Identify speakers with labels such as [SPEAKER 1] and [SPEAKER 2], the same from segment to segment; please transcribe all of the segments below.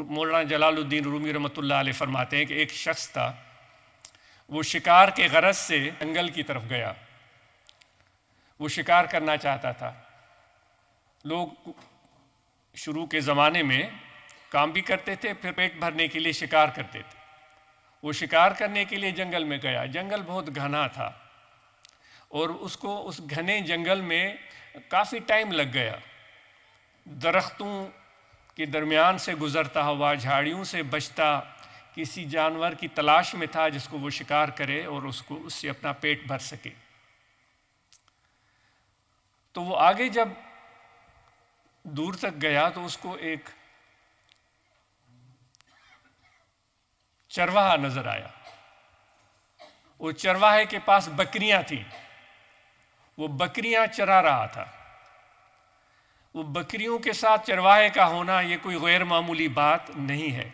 [SPEAKER 1] مولانا جلال الدین رومی رحمۃ اللہ علیہ فرماتے ہیں کہ ایک شخص تھا، وہ شکار کے غرض سے جنگل کی طرف گیا، وہ شکار کرنا چاہتا تھا۔ لوگ شروع کے زمانے میں کام بھی کرتے تھے، پھر پیٹ بھرنے کے لیے شکار کرتے تھے۔ وہ شکار کرنے کے لیے جنگل میں گیا، جنگل بہت گھنا تھا اور اس کو اس گھنے جنگل میں کافی ٹائم لگ گیا۔ درختوں کے درمیان سے گزرتا ہوا، جھاڑیوں سے بچتا، کسی جانور کی تلاش میں تھا جس کو وہ شکار کرے اور اس سے اپنا پیٹ بھر سکے۔ تو وہ آگے جب دور تک گیا تو اس کو ایک چرواہا نظر آیا۔ وہ چرواہے کے پاس بکریاں تھیں، وہ بکریاں چرا رہا تھا۔ وہ بکریوں کے ساتھ چرواہے کا ہونا یہ کوئی غیر معمولی بات نہیں ہے۔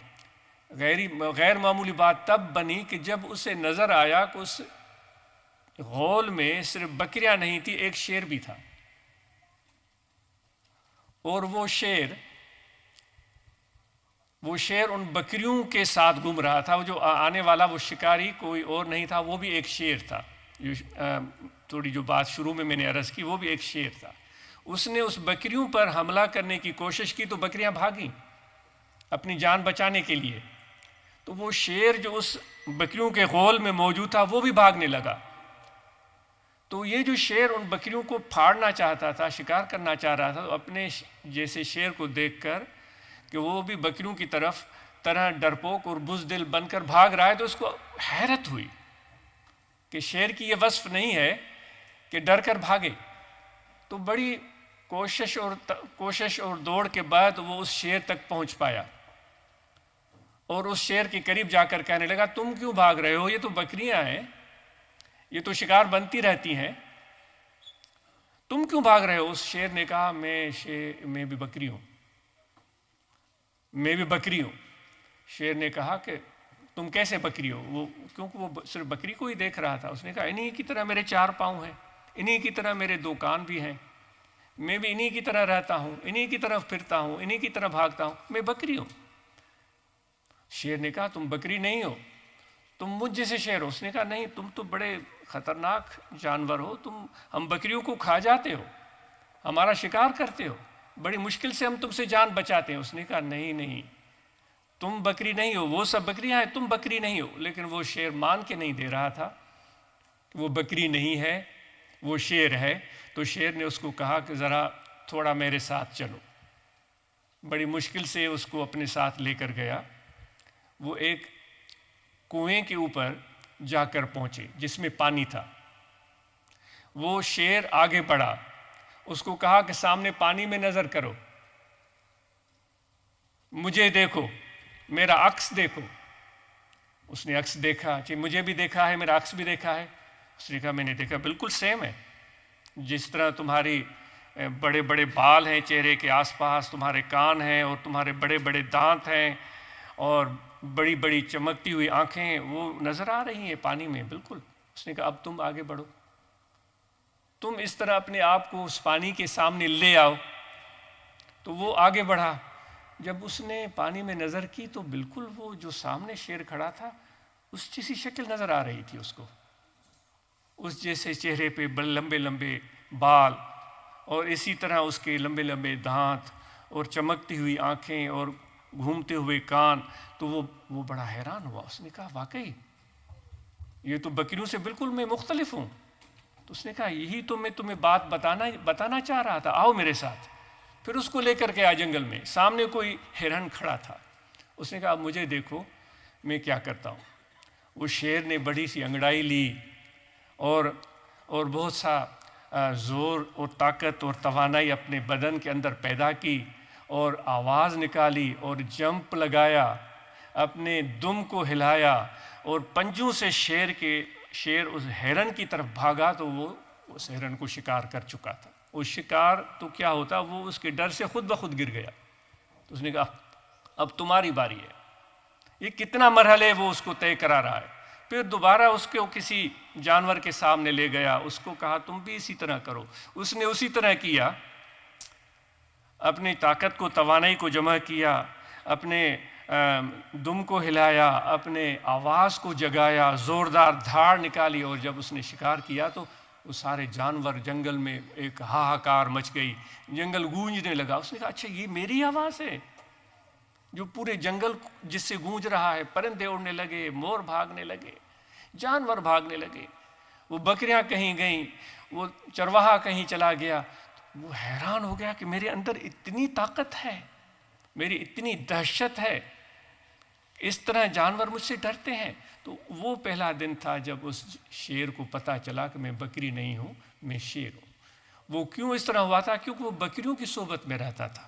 [SPEAKER 1] غیر معمولی بات تب بنی کہ جب اسے نظر آیا کہ اس غول میں صرف بکریاں نہیں تھی، ایک شیر بھی تھا، اور وہ شیر ان بکریوں کے ساتھ گھوم رہا تھا۔ وہ جو آنے والا وہ شکاری کوئی اور نہیں تھا، وہ بھی ایک شیر تھا۔ تھوڑی جو بات شروع میں نے عرض کی، وہ بھی ایک شیر تھا۔ اس نے اس بکریوں پر حملہ کرنے کی کوشش کی تو بکریاں بھاگیں اپنی جان بچانے کے لیے۔ تو وہ شیر جو اس بکریوں کے غول میں موجود تھا وہ بھی بھاگنے لگا۔ تو یہ جو شیر ان بکریوں کو پھاڑنا چاہتا تھا، شکار کرنا چاہ رہا تھا، تو اپنے جیسے شیر کو دیکھ کر کہ وہ بھی بکریوں کی طرح ڈرپوک اور بزدل بن کر بھاگ رہا ہے، تو اس کو حیرت ہوئی کہ شیر کی یہ وصف نہیں ہے کہ ڈر کر بھاگے۔ تو بڑی کوشش اور دوڑ کے بعد وہ اس شیر تک پہنچ پایا اور اس شیر کے قریب جا کر کہنے لگا، تم کیوں بھاگ رہے ہو؟ یہ تو بکریاں ہیں، یہ تو شکار بنتی رہتی ہیں، تم کیوں بھاگ رہے ہو؟ اس شیر نے کہا، میں بھی بکری ہوں، میں بھی بکری ہوں۔ شیر نے کہا کہ تم کیسے بکری ہو؟ کیونکہ وہ صرف بکری کو ہی دیکھ رہا تھا۔ اس نے کہا، انہی کی طرح میرے 4 پاؤں ہیں، انہی کی طرح میرے 2 کان بھی ہیں، میں بھی انہی کی طرح رہتا ہوں، انہی کی طرف پھرتا ہوں، انہی کی طرح بھاگتا ہوں، میں بکری ہوں۔ شیر نے کہا، تم بکری نہیں ہو، تم مجھ جیسے شیر ہو۔ اس نے کہا، نہیں، تم تو بڑے خطرناک جانور ہو، ہم بکریوں کو کھا جاتے ہو، ہمارا شکار کرتے ہو، بڑی مشکل سے ہم تم سے جان بچاتے ہیں۔ اس نے کہا، نہیں، تم بکری نہیں ہو، وہ سب بکریاں ہیں، تم بکری نہیں ہو۔ لیکن وہ شیر مان کے نہیں دے رہا تھا کہ وہ بکری نہیں ہے، وہ شیر ہے۔ تو شیر نے اس کو کہا کہ ذرا تھوڑا میرے ساتھ چلو۔ بڑی مشکل سے اس کو اپنے ساتھ لے کر گیا۔ وہ ایک کنویں کے اوپر جا کر پہنچے جس میں پانی تھا۔ وہ شیر آگے بڑھا، اس کو کہا کہ سامنے پانی میں نظر کرو، مجھے دیکھو، میرا عکس دیکھو۔ اس نے عکس دیکھا، مجھے بھی دیکھا ہے، میرا عکس بھی دیکھا ہے۔ اس نے کہا، میں نے دیکھا، بالکل سیم ہے، جس طرح تمہاری بڑے بڑے بال ہیں چہرے کے آس پاس، تمہارے کان ہیں اور تمہارے بڑے بڑے دانت ہیں اور بڑی بڑی چمکتی ہوئی آنکھیں، وہ نظر آ رہی ہیں پانی میں، بالکل۔ اس نے کہا، اب تم آگے بڑھو، تم اس طرح اپنے آپ کو اس پانی کے سامنے لے آؤ۔ تو وہ آگے بڑھا۔ جب اس نے پانی میں نظر کی تو بالکل وہ جو سامنے شیر کھڑا تھا اس جیسی شکل نظر آ رہی تھی اس کو، اس جیسے چہرے پہ لمبے لمبے بال اور اسی طرح اس کے لمبے لمبے دانت اور چمکتی ہوئی آنکھیں اور گھومتے ہوئے کان۔ تو وہ بڑا حیران ہوا۔ اس نے کہا، واقعی یہ تو بکریوں سے بالکل میں مختلف ہوں۔ تو اس نے کہا، یہی تو میں تمہیں بات بتانا چاہ رہا تھا، آؤ میرے ساتھ۔ پھر اس کو لے کر کے آیا جنگل میں، سامنے کوئی ہرن کھڑا تھا۔ اس نے کہا، اب مجھے دیکھو میں کیا کرتا ہوں۔ وہ شیر نے بڑی سی انگڑائی لی اور بہت سا زور اور طاقت اور توانائی اپنے بدن کے اندر پیدا کی اور آواز نکالی اور جمپ لگایا، اپنے دم کو ہلایا اور پنجوں سے شیر اس ہرن کی طرف بھاگا تو وہ اس ہرن کو شکار کر چکا تھا۔ وہ شکار تو کیا ہوتا، وہ اس کے ڈر سے خود بخود گر گیا۔ تو اس نے کہا، اب تمہاری باری ہے۔ یہ کتنا مرحلے وہ اس کو طے کرا رہا ہے۔ پھر دوبارہ اس کو کسی جانور کے سامنے لے گیا، اس کو کہا، تم بھی اسی طرح کرو۔ اس نے اسی طرح کیا، اپنی طاقت کو، توانائی کو جمع کیا، اپنے دم کو ہلایا، اپنے آواز کو جگایا، زوردار دھاڑ نکالی، اور جب اس نے شکار کیا تو وہ سارے جانور جنگل میں ایک ہاہاکار مچ گئی، جنگل گونجنے لگا۔ اس نے کہا اچھا یہ میری آواز ہے جو پورے جنگل جس سے گونج رہا ہے؟ پرندے اڑنے لگے، مور بھاگنے لگے، جانور بھاگنے لگے، وہ بکریاں کہیں گئیں، وہ چرواہا کہیں چلا گیا۔ وہ حیران ہو گیا کہ میرے اندر اتنی طاقت ہے، میری اتنی دہشت ہے، اس طرح جانور مجھ سے ڈرتے ہیں۔ تو وہ پہلا دن تھا جب اس شیر کو پتہ چلا کہ میں بکری نہیں ہوں، میں شیر ہوں۔ وہ کیوں اس طرح ہوا تھا؟ کیونکہ وہ بکریوں کی صحبت میں رہتا تھا،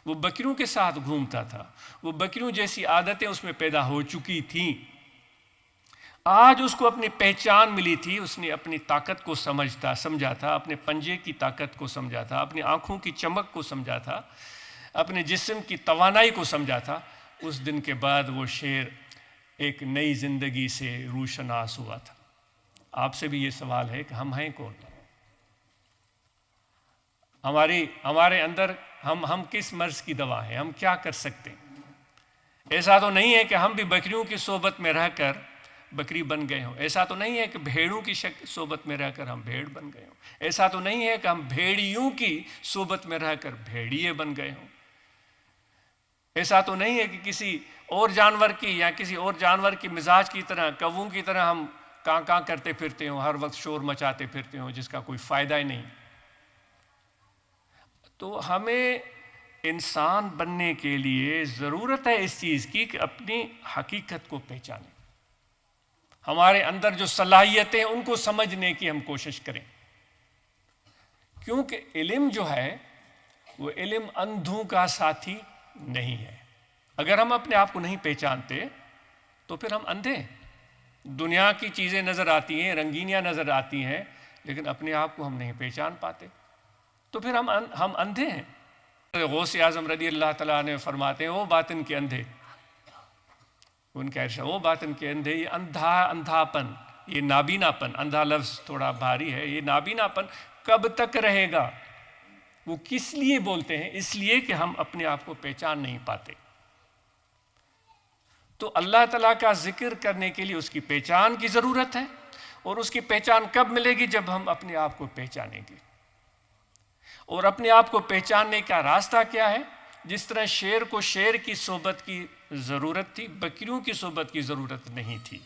[SPEAKER 1] وہ بکریوں کے ساتھ گھومتا تھا، وہ بکریوں جیسی عادتیں اس میں پیدا ہو چکی تھیں۔ آج اس کو اپنی پہچان ملی تھی، اس نے اپنی طاقت کو سمجھا تھا، اپنے پنجے کی طاقت کو سمجھا تھا، اپنی آنکھوں کی چمک کو سمجھا تھا، اپنے جسم کی توانائی کو سمجھا تھا۔ اس دن کے بعد وہ شیر ایک نئی زندگی سے روشناس ہوا تھا۔ آپ سے بھی یہ سوال ہے کہ ہم ہیں کون؟ ہمارے اندر ہم کس مرض کی دوا ہیں؟ ہم کیا کر سکتے ہیں؟ ایسا تو نہیں ہے کہ ہم بھی بکریوں کی صحبت میں رہ کر بکری بن گئے ہوں، ایسا تو نہیں ہے کہ بھیڑوں کی صحبت میں رہ کر ہم بھیڑ بن گئے ہوں، ایسا تو نہیں ہے کہ ہم بھیڑیوں کی صحبت میں رہ کر بھیڑیے بن گئے ہوں، ایسا تو نہیں ہے کہ کسی اور جانور کی یا کسی اور جانور کی مزاج کی طرح، کووں کی طرح ہم کاں کاں کرتے پھرتے ہوں، ہر وقت شور مچاتے پھرتے ہوں جس کا کوئی فائدہ ہی نہیں۔ تو ہمیں انسان بننے کے لیے ضرورت ہے اس چیز کی کہ اپنی حقیقت کو پہچانیں، ہمارے اندر جو صلاحیتیں ان کو سمجھنے کی ہم کوشش کریں، کیونکہ علم جو ہے وہ علم اندھوں کا ساتھی نہیں ہے۔ اگر ہم اپنے آپ کو نہیں پہچانتے تو پھر ہم اندھے ہیں۔ دنیا کی چیزیں نظر آتی ہیں، رنگینیاں نظر آتی ہیں، لیکن اپنے آپ کو ہم نہیں پہچان پاتے، تو پھر ہم اندھے ہیں۔ غوث اعظم رضی اللہ تعالیٰ نے فرماتے ہیں وہ باطن کے اندھے، ان کا ارشاد وہ باطن کے اندھے، یہ اندھاپن، یہ نابیناپن، اندھا لفظ تھوڑا بھاری ہے، یہ نابیناپن کب تک رہے گا؟ وہ کس لیے بولتے ہیں؟ اس لیے کہ ہم اپنے آپ کو پہچان نہیں پاتے۔ تو اللہ تعالیٰ کا ذکر کرنے کے لیے اس کی پہچان کی ضرورت ہے، اور اس کی پہچان کب ملے گی؟ جب ہم اپنے آپ کو پہچانیں گے۔ اور اپنے آپ کو پہچاننے کا راستہ کیا ہے؟ جس طرح شیر کو شیر کی صحبت کی ضرورت تھی، بکریوں کی صحبت کی ضرورت نہیں تھی۔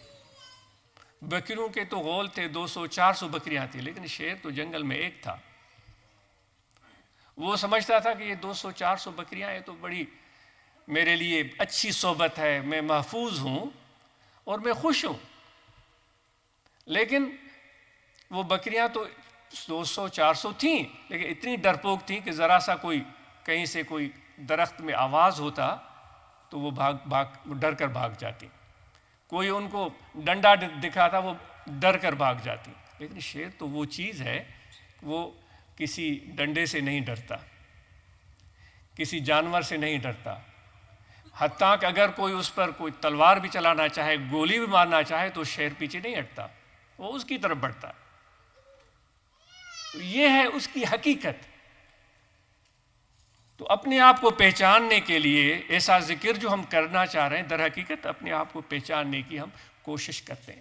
[SPEAKER 1] بکریوں کے تو غول تھے، 200-400 بکریاں تھیں، لیکن شیر تو جنگل میں ایک تھا۔ وہ سمجھتا تھا کہ یہ 200-400 بکریاں ہیں تو بڑی میرے لیے اچھی صحبت ہے، میں محفوظ ہوں اور میں خوش ہوں۔ لیکن وہ بکریاں تو 200-400 تھیں، لیکن اتنی ڈرپوک تھیں کہ ذرا سا کوئی کہیں سے کوئی درخت میں آواز ہوتا تو وہ ڈر کر بھاگ جاتی، کوئی ان کو ڈنڈا دکھاتا وہ ڈر کر بھاگ جاتی۔ لیکن شیر تو وہ چیز ہے، وہ کسی ڈنڈے سے نہیں ڈرتا، کسی جانور سے نہیں ڈرتا، حتیٰ کہ اگر کوئی اس پر کوئی تلوار بھی چلانا چاہے، گولی بھی مارنا چاہے تو شیر پیچھے نہیں ہٹتا، وہ اس کی طرف بڑھتا۔ تو یہ ہے اس کی حقیقت۔ تو اپنے آپ کو پہچاننے کے لیے ایسا ذکر جو ہم کرنا چاہ رہے ہیں، در حقیقت اپنے آپ کو پہچاننے کی ہم کوشش کرتے ہیں۔